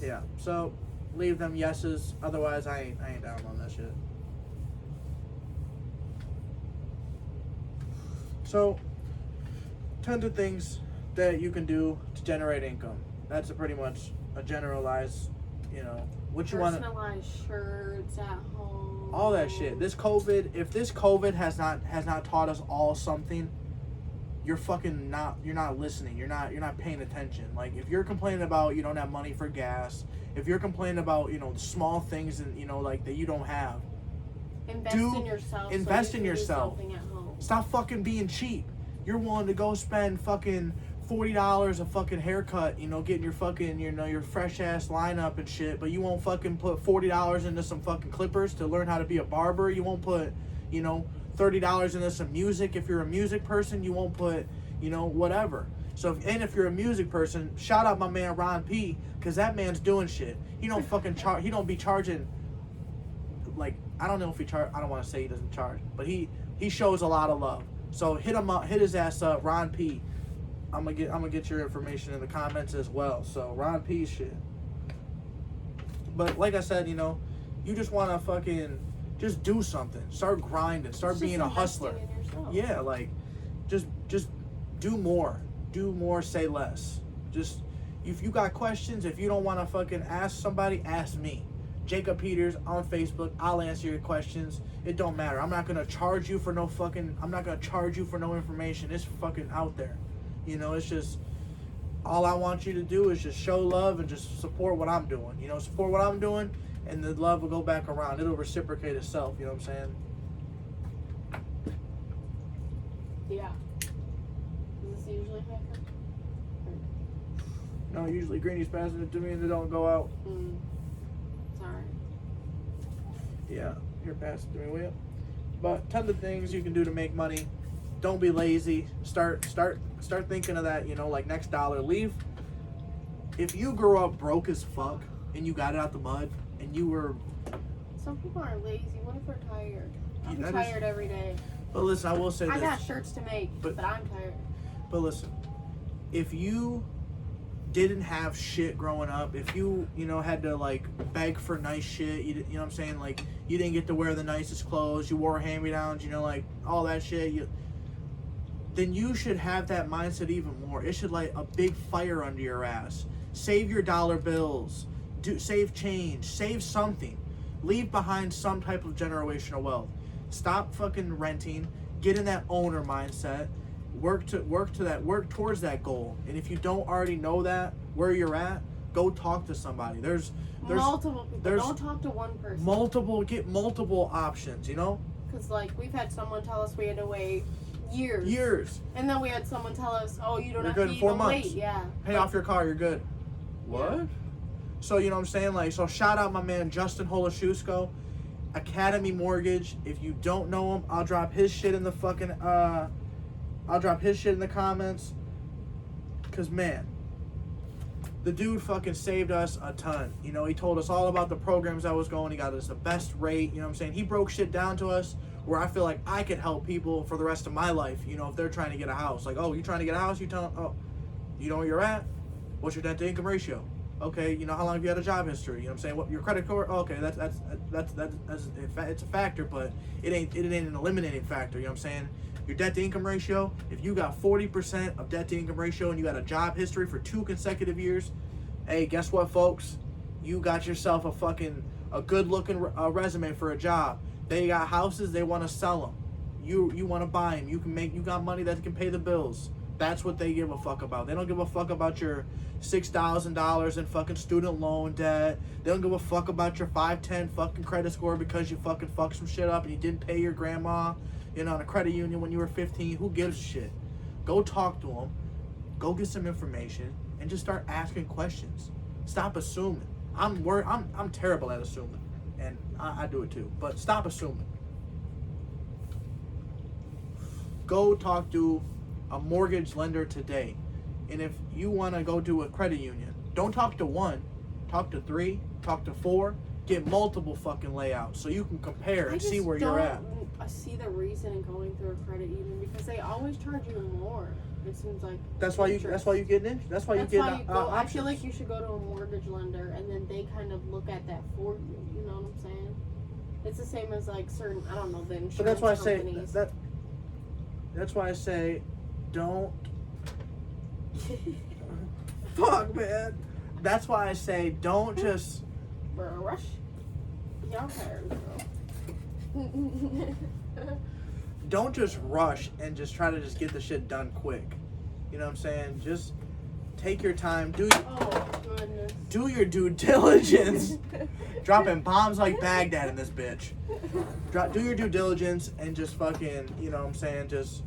Yeah. So leave them yeses. Otherwise, I ain't downloading that shit. So, tons of things that you can do to generate income. That's pretty much a generalized, you know, what you want to. Personalized shirts at home. All that shit. If this COVID has not taught us all something, you're not listening. You're not paying attention. Like if you're complaining about you don't have money for gas, if you're complaining about, you know, small things and, you know, like that you don't have. Invest in yourself. Invest so in you can do yourself. something at home. Stop fucking being cheap. You're willing to go spend fucking $40 a fucking haircut, you know, getting your fucking, you know, your fresh ass lineup and shit, but you won't fucking put $40 into some fucking clippers to learn how to be a barber. You won't put, you know, $30 into some music if you're a music person. You won't put, you know, whatever. So, if you're a music person, shout out my man Ron P, because that man's doing shit. He don't fucking charge. He don't be charging. Like, I don't know if he charge. I don't want to say he doesn't charge, but he shows a lot of love. So hit him up, hit his ass up, Ron P. I'm gonna get your information in the comments as well. So Ron P shit. But like I said, you just want to fucking just do something. Start grinding. Start being a hustler. Yeah, like just do more. Do more, say less. Just if you got questions, if you don't want to fucking ask somebody, ask me. Jacob Peters on Facebook. I'll answer your questions. It don't matter. I'm not gonna charge you for no information. It's fucking out there. It's just all I want you to do is just show love and just support what I'm doing. Support what I'm doing, and the love will go back around. It'll reciprocate itself. You know what I'm saying? Yeah. Does this usually happen? No, usually Greenie's passing it to me and they don't go out. Sorry. Yeah, you're passing it to me, will you? But tons of things you can do to make money. Don't be lazy. Start thinking of that, like next dollar. Leave. If you grew up broke as fuck and you got it out the mud and you were... Some people are lazy. What if they're tired? I'm tired every day. But listen, I will say this. I got shirts to make, but I'm tired. But listen, if you didn't have shit growing up, if you, had to like beg for nice shit, you know what I'm saying? Like you didn't get to wear the nicest clothes, you wore hand-me-downs, like all that shit, then you should have that mindset even more. It should light a big fire under your ass. Save your dollar bills. Save change. Save something. Leave behind some type of generational wealth. Stop fucking renting. Get in that owner mindset. Work towards that goal. And if you don't already know that, where you're at, go talk to somebody. There's multiple people. Don't talk to one person. Get multiple options, Because we've had someone tell us we had to wait years. And then we had someone tell us, oh, you don't have to even wait. Yeah. Pay off your car, you're good. What? Yeah. So, you know what I'm saying? So shout out my man Justin holyszko, Academy Mortgage. If you don't know him, I'll drop his shit in the fucking comments. Cause man, the dude fucking saved us a ton. He told us all about the programs that was going. He got us the best rate. You know what I'm saying? He broke shit down to us where I feel like I could help people for the rest of my life. If they're trying to get a house. Like, oh, you trying to get a house? You tell them, oh, you know where you're at? What's your debt to income ratio? Okay, how long have you had a job history? You know what I'm saying? What your credit score? Oh, okay, that's it's a factor, but it ain't an eliminating factor. You know what I'm saying? Your debt to income ratio. If you got 40% of debt to income ratio and you got a job history for 2 consecutive years, hey, guess what, folks? You got yourself a good looking resume for a job. They got houses. They want to sell them. You want to buy them. You got money that can pay the bills. That's what they give a fuck about. They don't give a fuck about your $6,000 in fucking student loan debt. They don't give a fuck about your 510 fucking credit score because you fucking fucked some shit up and you didn't pay your grandma, on a credit union when you were 15. Who gives a shit? Go talk to them. Go get some information and just start asking questions. Stop assuming. I'm terrible at assuming, and I do it too. But stop assuming. Go talk to a mortgage lender today. And if you want to go to a credit union, don't talk to one, talk to 3, talk to 4, get multiple fucking layouts so you can compare and see where you're at. I see the reason in going through a credit union because they always charge you more. It seems like that's why you get in. That's why you get options. I feel like you should go to a mortgage lender and then they kind of look at that for you. You know what I'm saying? It's the same as certain, I don't know, the insurance companies. That's why I say don't. Fuck, man. That's why I say don't just. Rush. Y'all tired, girl. Don't just rush and just try to just get the shit done quick. You know what I'm saying? Just take your time. Do your due diligence. Dropping bombs like Baghdad in this bitch. Do your due diligence and just fucking, you know what I'm saying? Just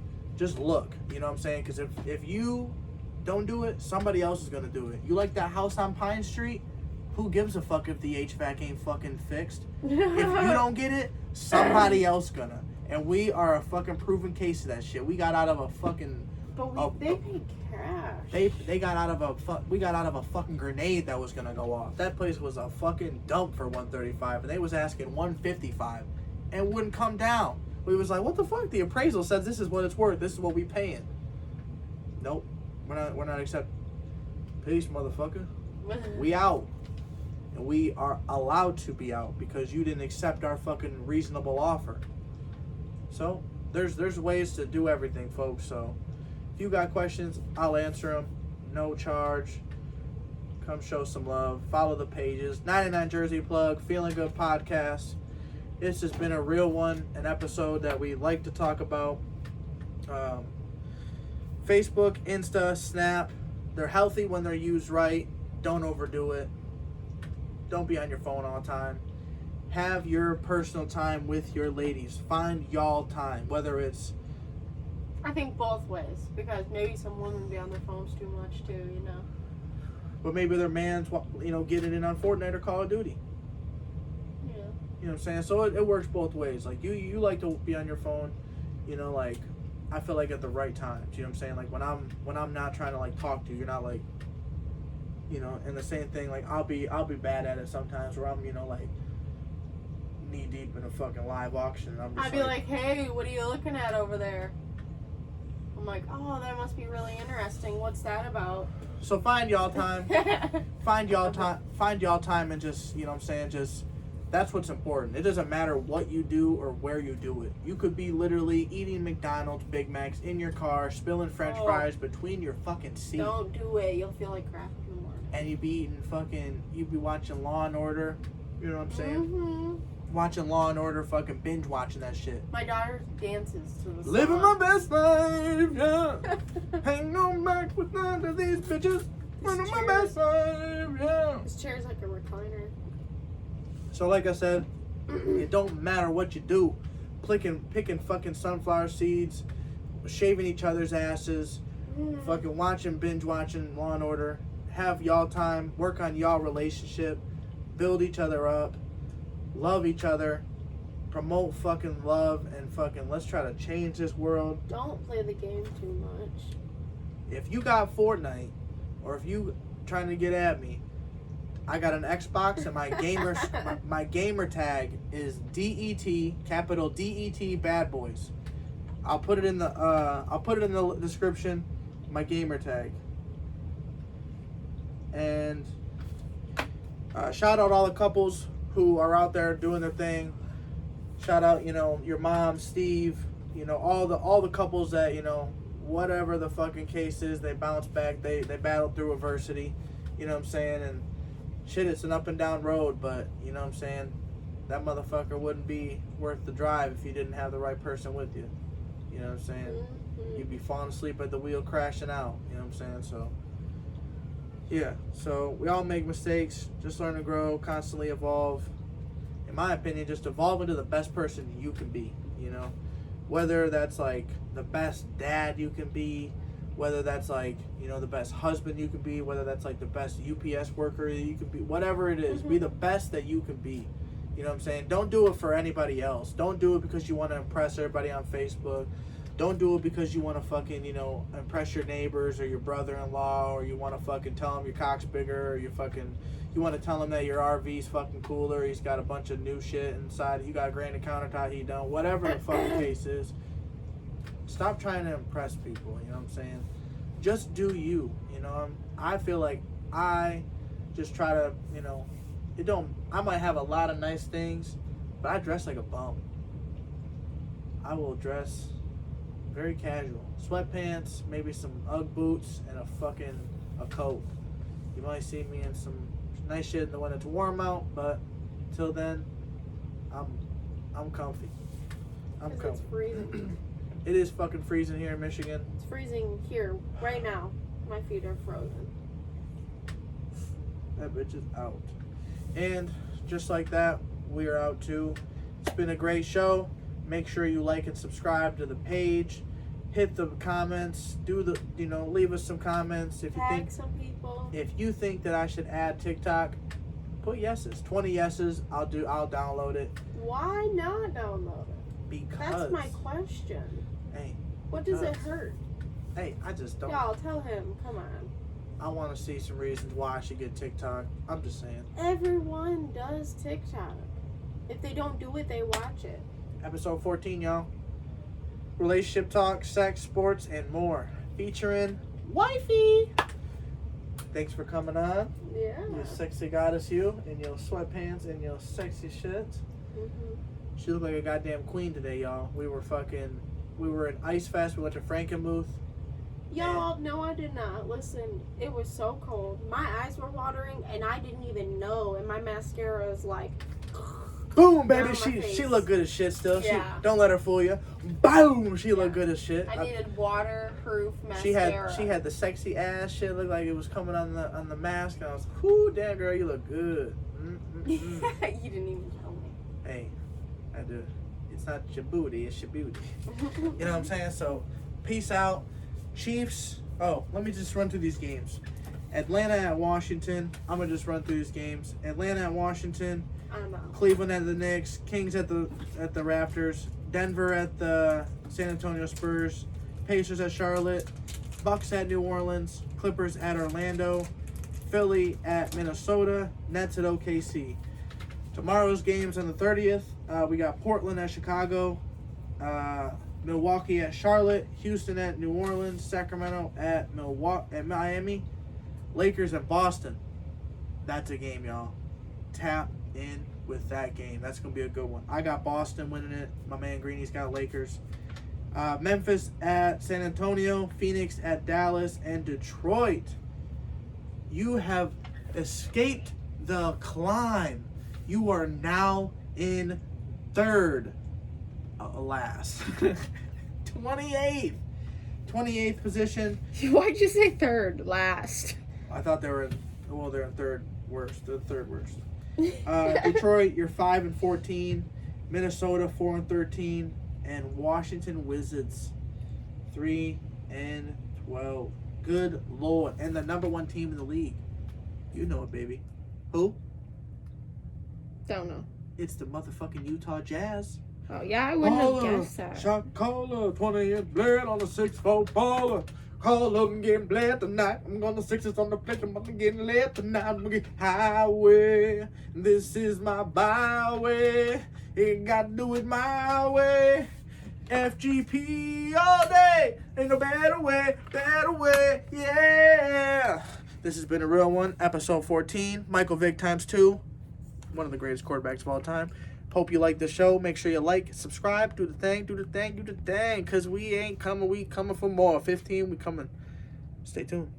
look. You know what I'm saying? Because if you don't do it, somebody else is gonna do it. You like that house on Pine Street? Who gives a fuck if the HVAC ain't fucking fixed? If you don't get it, somebody else gonna. And we are a fucking proven case of that shit. We got out of a fucking But they paid cash. They got out of we got out of a fucking grenade that was gonna go off. That place was a fucking dump for 135, and they was asking 155, and wouldn't come down. We was like, what the fuck? The appraisal says this is what it's worth. This is what we paying. Nope, we're not accepting. Peace, motherfucker. We out, and we are allowed to be out because you didn't accept our fucking reasonable offer. So there's ways to do everything, folks. So if you got questions, I'll answer them. No charge. Come show some love. Follow the pages. 99 Jersey Plug, Feeling Good Podcast. This has been a real one, an episode that we like to talk about. Facebook, Insta, Snap, they're healthy when they're used right. Don't overdo it. Don't be on your phone all the time. Have your personal time with your ladies. Find y'all time, whether it's... I think both ways, because maybe some women be on their phones too much too, you know. But maybe their man's, getting in on Fortnite or Call of Duty. Yeah. You know what I'm saying? So it works both ways. Like, you like to be on your phone, like, I feel like at the right times. You know what I'm saying? Like, when I'm not trying to, like, talk to you, you're not, like, and the same thing, like, I'll be bad at it sometimes where I'm, like, knee deep in a fucking live auction. And I'd be like, hey, what are you looking at over there? I'm like, oh, that must be really interesting. What's that about? So find y'all time. Find y'all time and just, just, that's what's important. It doesn't matter what you do or where you do it. You could be literally eating McDonald's Big Macs in your car, spilling French fries between your fucking seat. Don't do it. You'll feel like crap in the morning. And you'd be watching Law and Order. You know what I'm saying? Mm-hmm. Watching Law and Order, fucking binge watching that shit. My daughter dances to the song. Living my best life, yeah. Hang on back with none of these bitches. Living my best life, yeah. This chair's like a recliner. So like I said, it don't matter what you do. Picking fucking sunflower seeds, shaving each other's asses, fucking binge watching Law and Order. Have y'all time, work on y'all relationship, build each other up, love each other, promote fucking love, and fucking let's try to change this world. Don't play the game too much. If you got Fortnite, or if you trying to get at me, I got an Xbox and my gamer tag is DET, capital DET Bad Boys. I'll put it in the description, my gamer tag. And shout out all the couples who are out there doing their thing. Shout out, your mom, Steve, all the couples that, whatever the fucking case is, they bounce back, they battled through adversity, you know what I'm saying? And shit, it's an up and down road, but you know what I'm saying? That motherfucker wouldn't be worth the drive if you didn't have the right person with you. You know what I'm saying? Mm-hmm. You'd be falling asleep at the wheel, crashing out. You know what I'm saying? So, yeah. So, we all make mistakes. Just learn to grow, constantly evolve. In my opinion, just evolve into the best person you can be, Whether that's, like, the best dad you can be, whether that's, like, the best husband you can be, whether that's, like, the best UPS worker you can be, whatever it is, be the best that you can be. You know what I'm saying? Don't do it for anybody else. Don't do it because you want to impress everybody on Facebook. Don't do it because you want to fucking, impress your neighbors or your brother-in-law, or you want to fucking tell them your cock's bigger, or you want to tell them that your RV's fucking cooler, he's got a bunch of new shit inside, you got a granite countertop, he don't. Whatever the fucking case is, stop trying to impress people, you know what I'm saying? Just do you, I feel like I just try to, I might have a lot of nice things, but I dress like a bum. I will dress very casual. Sweatpants, maybe some Ugg boots, and a coat. You might see me in some nice shit when it's warm out, but till then, I'm comfy. I'm comfy. It's freezing. It is fucking freezing here in Michigan. It's freezing here right now. My feet are frozen. That bitch is out. And just like that, we are out too. It's been a great show. Make sure you like and subscribe to the page. Hit the comments. Leave us some comments if you think some people. If you think that I should add TikTok, put yeses. 20 yeses. I'll download it. Why not download it? Because that's my question. Hey, what does it hurt? Hey, I just don't. Y'all, tell him. Come on. I want to see some reasons why I should get TikTok. I'm just saying. Everyone does TikTok. If they don't do it, they watch it. Episode 14, y'all. Relationship talk, sex, sports, and more. Featuring Wifey. Thanks for coming on. Yeah. You sexy goddess, you, in your sweatpants and your sexy shit. Mm-hmm. She looked like a goddamn queen today, y'all. We were in Ice Fest. We went to Frankenmuth. Y'all, no, I did not. Listen, it was so cold. My eyes were watering, and I didn't even know. And my mascara is like, boom, baby. down my She face. looked good as shit still. Yeah. Don't let her fool you. Boom, she looked Yeah. good as shit. I needed waterproof mascara. She had the sexy ass shit. Looked like it was coming on the mask. And I was like, whoo, damn girl, you look good. You didn't even tell me. Hey, I do. It's not your booty, it's your beauty. You know what I'm saying? So, peace out. Chiefs. Oh, let me just run through these games. Atlanta at Washington. I'm going to just run through these games. Atlanta at Washington. I'm out. Cleveland at the Knicks. Kings at the Raptors. Denver at the San Antonio Spurs. Pacers at Charlotte. Bucks at New Orleans. Clippers at Orlando. Philly at Minnesota. Nets at OKC. Tomorrow's games on the 30th. We got Portland at Chicago. Milwaukee at Charlotte. Houston at New Orleans. Sacramento at Miami. Lakers at Boston. That's a game, y'all. Tap in with that game. That's going to be a good one. I got Boston winning it. My man Greeny's got Lakers. Memphis at San Antonio. Phoenix at Dallas. And Detroit. You have escaped the climb. You are now in third. Alas. 28th position. Why'd you say third? Last. I thought they were they're in third worst. They're the third worst. Detroit, you're 5-14. Minnesota, 4-13. And Washington Wizards, 3-12. Good Lord. And the number one team in the league. You know it, baby. Who? Don't know. It's the motherfucking Utah Jazz. Oh, yeah, I wouldn't have guessed that. Shot caller, 20-inch blade on the 6'4" baller. Call up and get bled tonight. I'm gonna 6s on the plate. I'm gonna get lit tonight. I'm gonna get highway. This is my byway. It got to do with my way. FGP all day. Ain't no better way, yeah. This has been a real one. Episode 14. Michael Vick times 2. One of the greatest quarterbacks of all time. Hope you like the show. Make sure you like, subscribe, do the thing. Because we ain't coming. We coming for more. 15, we coming. Stay tuned.